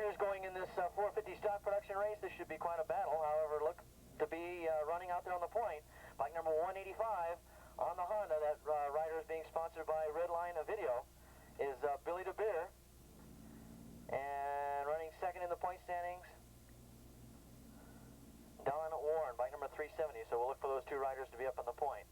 riders going in this 450 stock production race. This should be quite a battle. However, look to be running out there on the point. Bike number 185 on the Honda. That rider is being sponsored by Redline Video. Is Billy DeBeer. And running second in the point standings, Don Warren, bike number 370. So we'll look for those two riders to be up on the point.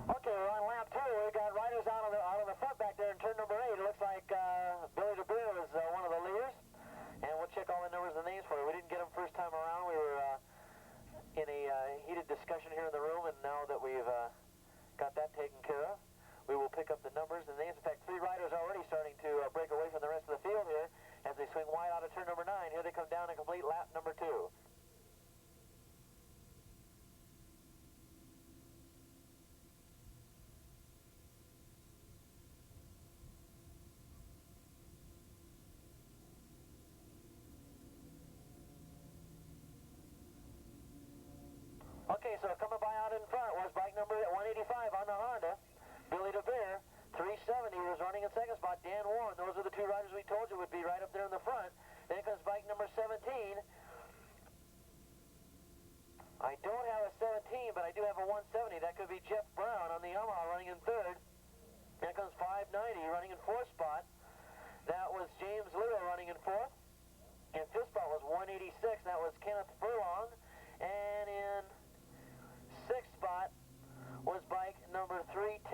Okay, we're on lap 2. We've got riders out of the front back there in turn number 8. It looks like Billy DeBeer is one of the leaders. And we'll check all the numbers and names for you. We didn't get them first time around. We were in a heated discussion here in the room, and now that we've got that taken care of, we will pick up the numbers and names. In fact, 3 riders already starting to break away from the rest of the field here as they swing wide out of turn number 9. Here they come down and complete lap number 2. Okay, so coming by out in front was bike number 185 on the Honda. Billy DeBeer, 370 was running in second spot. Dan Warren, those are the 2 riders we told you would be right up there in the front. Then comes bike number 17. I don't have a 17, but I do have a 170. That could be Jeff Brown on the Yamaha running in third. Then comes 590 running in fourth spot. That was James Willow running in fourth. And fifth spot was 186. That was Kenneth Furlong. And in sixth spot was bike number 310,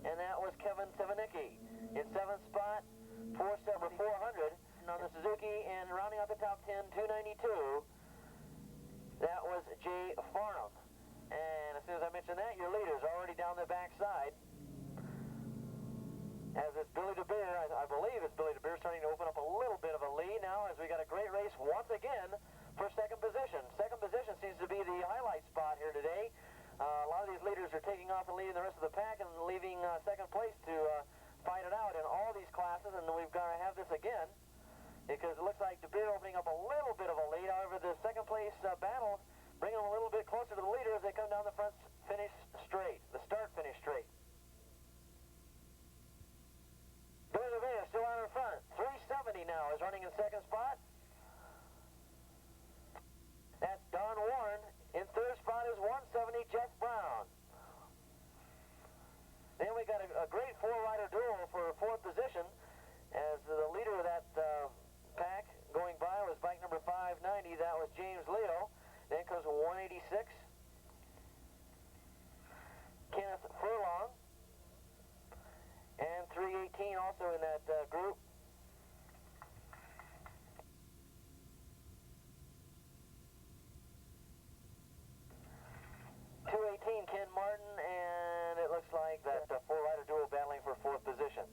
and that was Kevin Sevanicki. In seventh spot, number 400 on the Suzuki, and rounding out the top 10, 292, that was Jay Farnham. And as soon as I mentioned that, your leader's already down the backside. As it's Billy DeBeer, I believe it's Billy DeBeer starting to open up a little bit of a lead now as we got a great race once again for second position. Second position seems to be the highlight spot here today. A lot of these leaders are taking off and leading the rest of the pack and leaving second place to fight it out in all these classes, and we've got to have this again because it looks like DeBeer opening up a little bit of a lead. However, the second place battle bringing them a little bit closer to the leader as they come down the front finish straight, the start finish straight. Billy DeBeer still out in front. 370 now is running in second spot. That's Don Warren. In third spot is 170, Jeff Brown. Then we got a great 4-rider duel for fourth position as the leader of that pack going by was bike number 590. That was James Leo. Then comes 186, Kenneth Furlong. And 318 also in that group. Ken Martin, and it looks like that 4-rider duel battling for fourth position.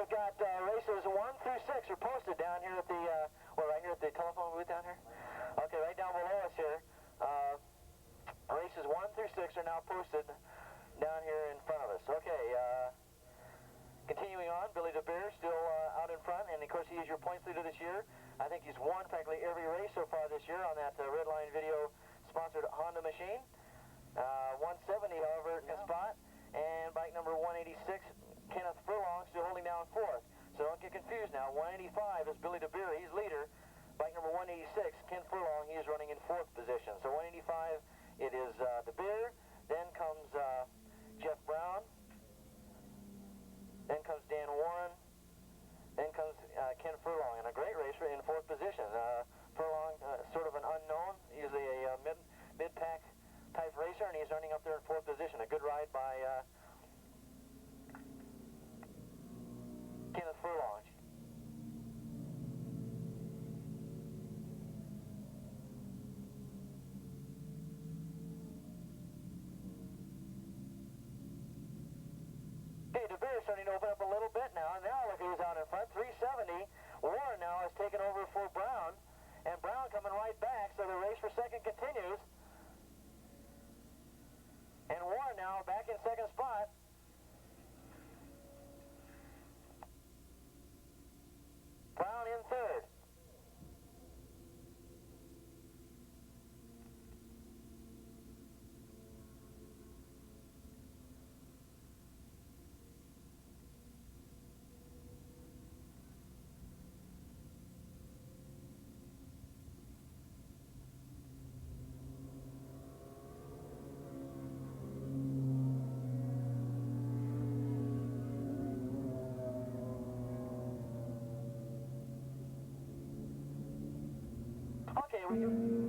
we've got races 1 through 6 are posted down here at the, right here at the telephone booth down here. Okay, right down below us here. Races 1 through 6 are now posted down here in front of us. Okay, continuing on, Billy DeBeer still out in front, and of course he is your points leader this year. I think he's won practically every race so far this year on that Red Line Video sponsored Honda machine. 170, however, in the spot, and bike number 186, Kenneth Furlong, still holding down 4th. So don't get confused now. 185 is Billy DeBeer, he's leader. Bike number 186, Ken Furlong, he is running in 4th position. So 185, it is DeBeer, then comes Jeff Brown, then comes Dan Warren, then comes Ken Furlong, and a great racer in 4th position. Furlong, sort of an unknown, usually a mid-pack type racer, and he's running up there in 4th position. A good ride by Kenneth Furlong. Okay, DeBeer starting to open up a little bit now, and now look who's out in front. 370. Warren now has taken over for Brown, and Brown coming right back, so the race for second continues. And Warren now back in 2nd spot. Brown in 3rd. Okay, we can...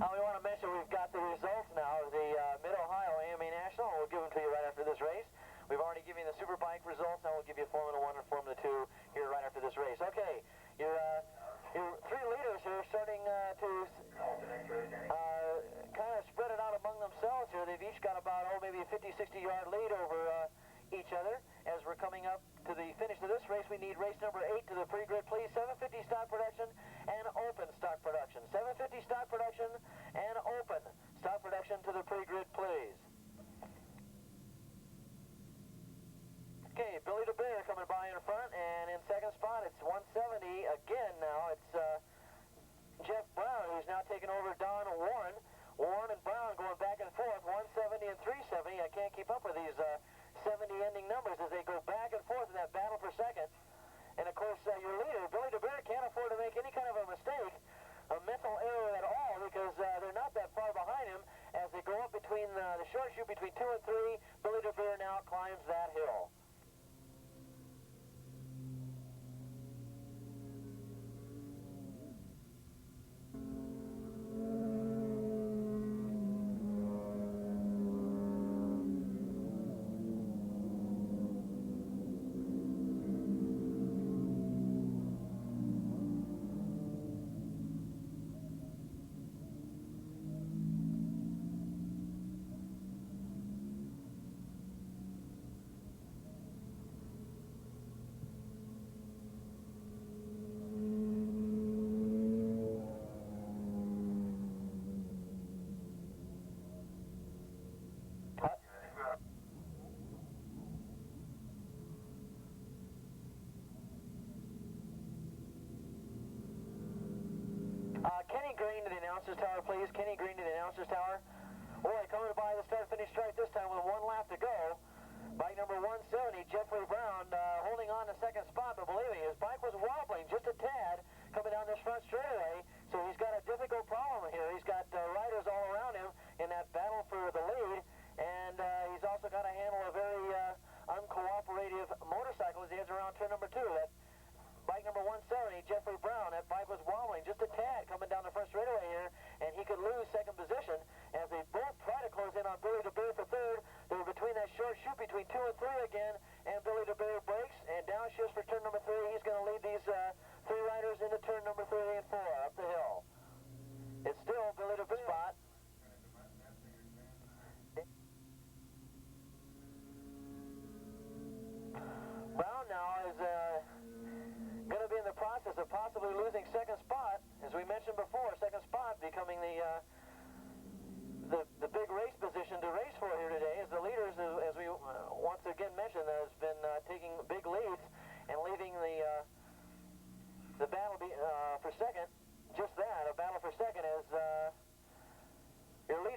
we want to mention we've got the results now of the Mid-Ohio AMA National. We'll give them to you right after this race. We've already given you the Superbike results. Now we'll give you Formula 1 and Formula 2 here right after this race. Okay, your 3 leaders here starting to kind of spread it out among themselves here. They've each got about, maybe a 50, 60-yard lead over each other. As we're coming up to the finish of this race, we need race number 8 to the pre-grid, please. 750 stock production and open stock production. 750 stock production and open stock production to the pre-grid, please. Okay, Billy DeBeer coming by in front, and in 2nd spot, it's 170 again now. It's Jeff Brown, who's now taken over Don Warren. Warren and Brown going back and forth, 170 and 370. I can't keep up with these 70 ending numbers as they go back and forth in that battle for second. And of course, your leader, Billy DeBeer, can't afford to make any kind of a mistake, a mental error at all, because they're not that far behind him. As they go up between the short chute between 2 and 3, Billy DeBeer now climbs that hill. Kenny Green to the announcer's tower, please. Kenny Green to the announcer's tower. Boy, coming by the start-finish stripe this time with 1 lap to go. Bike number 170, Jeffrey Brown, holding on to 2nd spot, but believe me, his bike was wobbling just a tad coming down this front straightaway, so he's got a difficult problem here. He's got riders all around him in that battle for the lead, and he's also got to handle a very uncooperative motorcycle as he heads around turn number 2. That bike number 170, Jeffrey Brown, that bike was wobbling just a tad coming down the front straightaway here, and he could lose 2nd position as they both try to close in on Billy DeBeer for 3rd. They were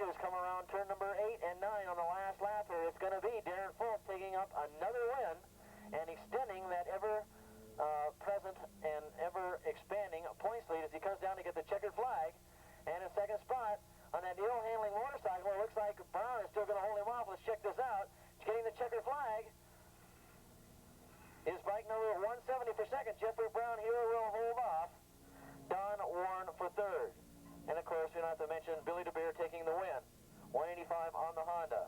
leaders come around turn number 8 and 9 on the last lap here. It's going to be Darren Fultz taking up another win and extending that ever-present and ever-expanding points lead as he comes down to get the checkered flag. And in second spot on that handling motorcycle, it looks like Brown is still going to hold him off. Let's check this out. He's getting the checkered flag. Is bike number 170 for second. Jeffrey Brown here will hold off Don Warren for third. And of course, we don't have to mention Billy DeBeer taking the win. 185 on the Honda.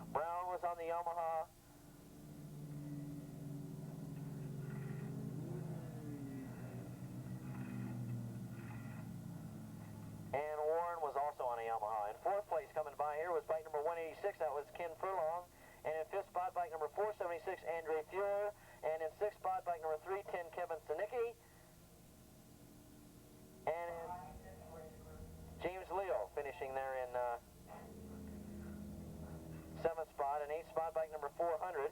Brown was on the Yamaha. And Warren was also on a Yamaha. In fourth place coming by here was bike number 186. That was Ken Furlong. And in fifth spot, bike number 476, Andre Fuhrer. And in sixth spot, bike number 310, Kevin Stanicki. And James Leo finishing there in seventh spot. And eighth spot, bike number 400.